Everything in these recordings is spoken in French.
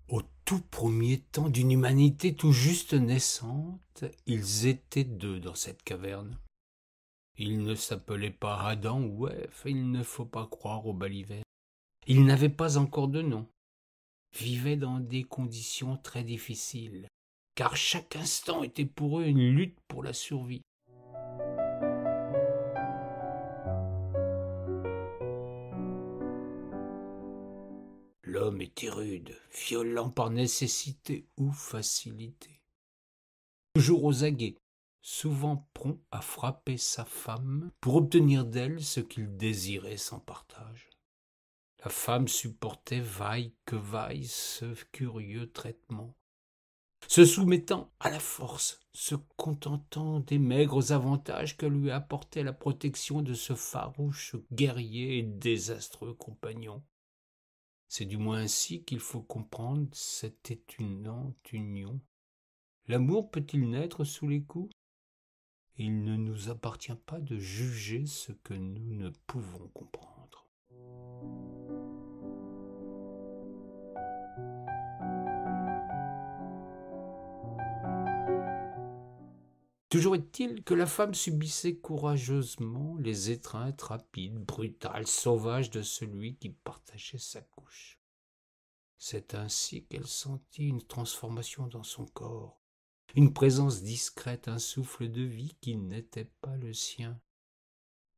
Au tout premier temps d'une humanité tout juste naissante, ils étaient deux dans cette caverne. Ils ne s'appelaient pas Adam ou Ève, il ne faut pas croire au baliver. Ils n'avaient pas encore de nom, vivaient dans des conditions très difficiles, car chaque instant était pour eux une lutte pour la survie. L'homme était rude, violent par nécessité ou facilité. Toujours aux aguets, souvent prompt à frapper sa femme pour obtenir d'elle ce qu'il désirait sans partage. La femme supportait vaille que vaille ce curieux traitement, se soumettant à la force, se contentant des maigres avantages que lui apportait la protection de ce farouche guerrier et désastreux compagnon. C'est du moins ainsi qu'il faut comprendre cette étonnante union. L'amour peut-il naître sous les coups? Il ne nous appartient pas de juger ce que nous ne pouvons comprendre. Toujours est-il que la femme subissait courageusement les étreintes rapides, brutales, sauvages de celui qui partageait sa couche. C'est ainsi qu'elle sentit une transformation dans son corps, une présence discrète, un souffle de vie qui n'était pas le sien.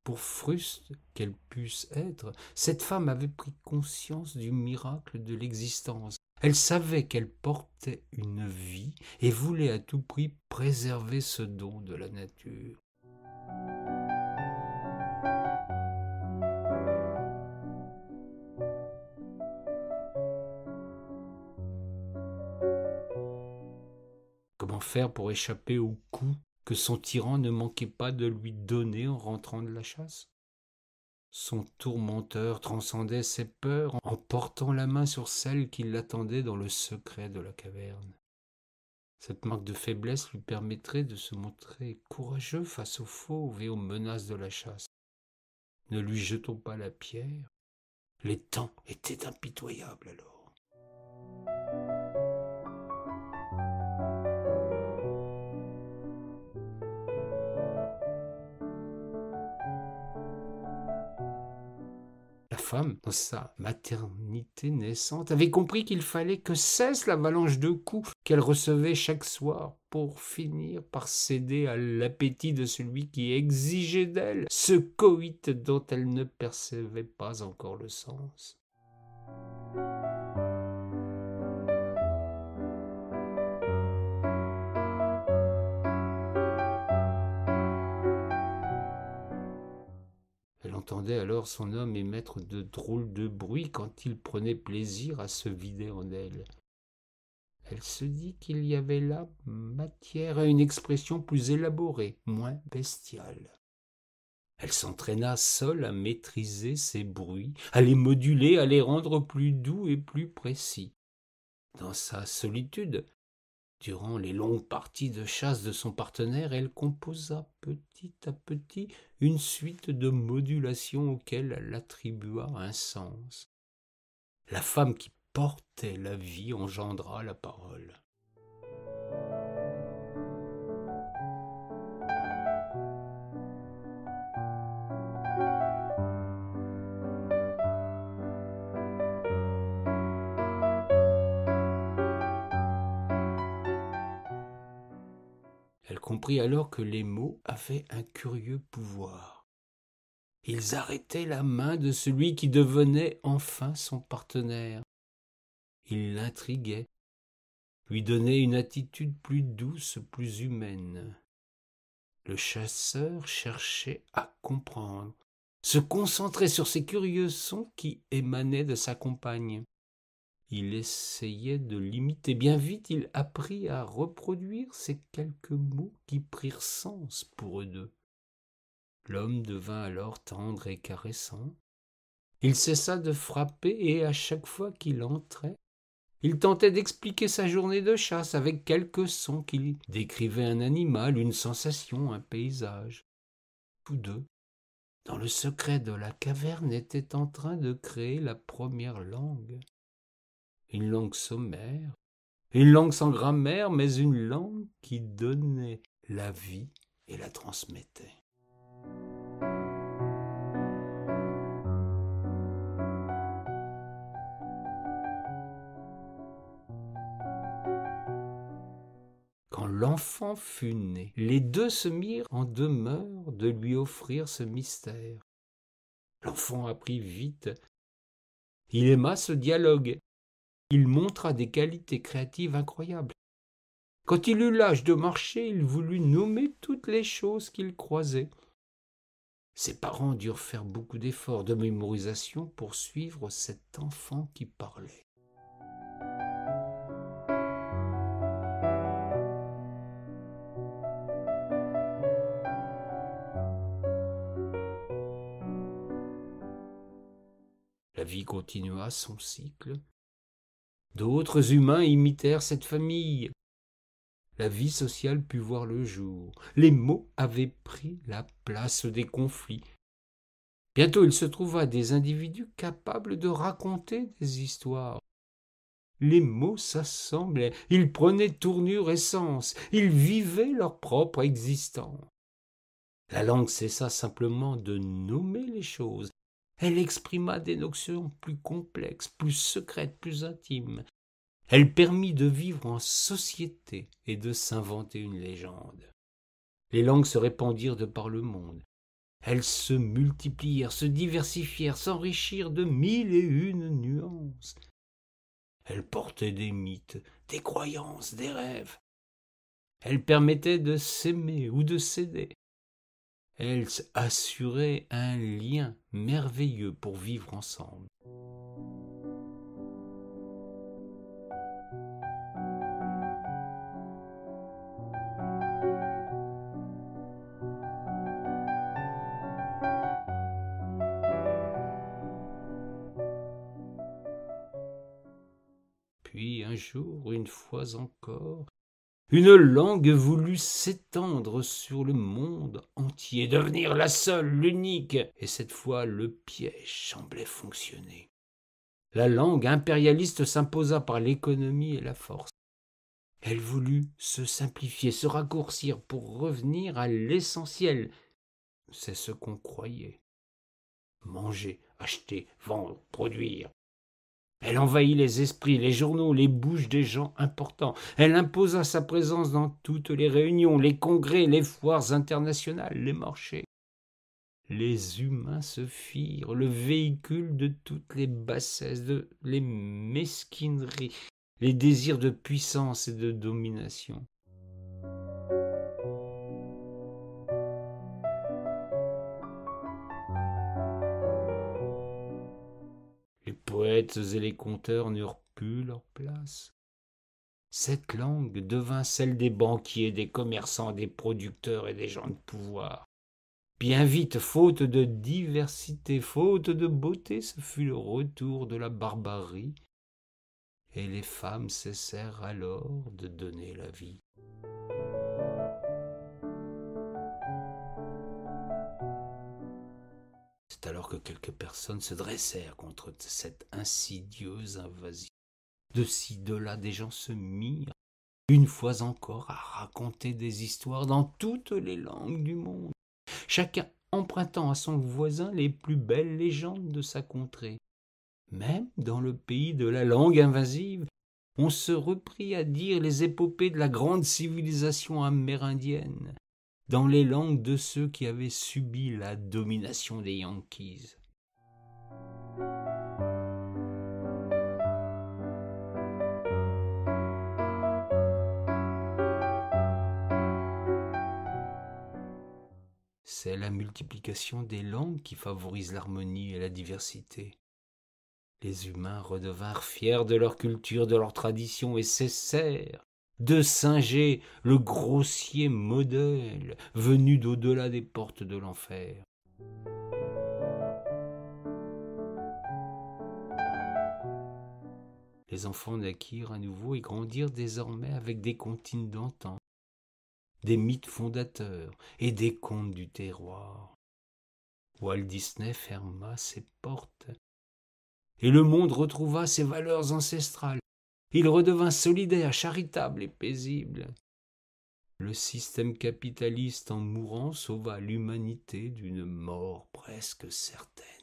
Pour fruste qu'elle puisse être, cette femme avait pris conscience du miracle de l'existence. Elle savait qu'elle portait une vie et voulait à tout prix préserver ce don de la nature. Comment faire pour échapper au coup que son tyran ne manquait pas de lui donner en rentrant de la chasse? Son tourmenteur transcendait ses peurs en portant la main sur celle qui l'attendait dans le secret de la caverne. Cette marque de faiblesse lui permettrait de se montrer courageux face aux fauves et aux menaces de la chasse. Ne lui jetons pas la pierre. Les temps étaient impitoyables alors. La femme, dans sa maternité naissante, avait compris qu'il fallait que cesse l'avalanche de coups qu'elle recevait chaque soir pour finir par céder à l'appétit de celui qui exigeait d'elle ce coït dont elle ne percevait pas encore le sens. Elle entendait alors son homme émettre de drôles de bruits quand il prenait plaisir à se vider en elle. Elle se dit qu'il y avait là matière à une expression plus élaborée, moins bestiale. Elle s'entraîna seule à maîtriser ces bruits, à les moduler, à les rendre plus doux et plus précis. Dans sa solitude, durant les longues parties de chasse de son partenaire, elle composa petit à petit une suite de modulations auxquelles elle attribua un sens. La femme qui portait la vie engendra la parole. Elle comprit alors que les mots avaient un curieux pouvoir. Ils arrêtaient la main de celui qui devenait enfin son partenaire. Ils l'intriguaient, lui donnaient une attitude plus douce, plus humaine. Le chasseur cherchait à comprendre, se concentrait sur ces curieux sons qui émanaient de sa compagne. Il essayait de l'imiter. Bien vite, il apprit à reproduire ces quelques mots qui prirent sens pour eux deux. L'homme devint alors tendre et caressant. Il cessa de frapper et à chaque fois qu'il entrait, Il tentait d'expliquer sa journée de chasse avec quelques sons qui décrivaient un animal, une sensation, un paysage. Tous deux, dans le secret de la caverne, étaient en train de créer la première langue. Une langue sommaire, une langue sans grammaire, mais une langue qui donnait la vie et la transmettait. Quand l'enfant fut né, les deux se mirent en demeure de lui offrir ce mystère. L'enfant apprit vite. Il aima ce dialogue. Il montra des qualités créatives incroyables. Quand il eut l'âge de marcher, il voulut nommer toutes les choses qu'il croisait. Ses parents durent faire beaucoup d'efforts de mémorisation pour suivre cet enfant qui parlait. La vie continua son cycle. D'autres humains imitèrent cette famille. La vie sociale put voir le jour. Les mots avaient pris la place des conflits. Bientôt il se trouva des individus capables de raconter des histoires. Les mots s'assemblaient, ils prenaient tournure et sens, ils vivaient leur propre existence. La langue cessa simplement de nommer les choses. Elle exprima des notions plus complexes, plus secrètes, plus intimes. Elle permit de vivre en société et de s'inventer une légende. Les langues se répandirent de par le monde. Elles se multiplièrent, se diversifièrent, s'enrichirent de 1001 nuances. Elles portaient des mythes, des croyances, des rêves. Elles permettaient de s'aimer ou de s'aider. Elles assuraient un lien merveilleux pour vivre ensemble. Puis un jour, une fois encore, une langue voulut s'étendre sur le monde entier, devenir la seule, l'unique, et cette fois le piège semblait fonctionner. La langue impérialiste s'imposa par l'économie et la force. Elle voulut se simplifier, se raccourcir pour revenir à l'essentiel. C'est ce qu'on croyait. Manger, acheter, vendre, produire. Elle envahit les esprits, les journaux, les bouches des gens importants. Elle imposa sa présence dans toutes les réunions, les congrès, les foires internationales, les marchés. Les humains se firent le véhicule de toutes les bassesses, les mesquineries, les désirs de puissance et de domination. Les poètes et les conteurs n'eurent plus leur place. Cette langue devint celle des banquiers, des commerçants, des producteurs et des gens de pouvoir. Bien vite, faute de diversité, faute de beauté, ce fut le retour de la barbarie, et les femmes cessèrent alors de donner la vie. C'est alors que quelques personnes se dressèrent contre cette insidieuse invasion. De ci, de là, des gens se mirent, une fois encore, à raconter des histoires dans toutes les langues du monde, chacun empruntant à son voisin les plus belles légendes de sa contrée. Même dans le pays de la langue invasive, on se reprit à dire les épopées de la grande civilisation amérindienne, dans les langues de ceux qui avaient subi la domination des Yankees. C'est la multiplication des langues qui favorise l'harmonie et la diversité. Les humains redevinrent fiers de leur culture, de leur tradition et cessèrent de singer le grossier modèle venu d'au-delà des portes de l'enfer. Les enfants naquirent à nouveau et grandirent désormais avec des comptines d'antan, des mythes fondateurs et des contes du terroir. Walt Disney ferma ses portes et le monde retrouva ses valeurs ancestrales. Il redevint solidaire, charitable et paisible. Le système capitaliste en mourant sauva l'humanité d'une mort presque certaine.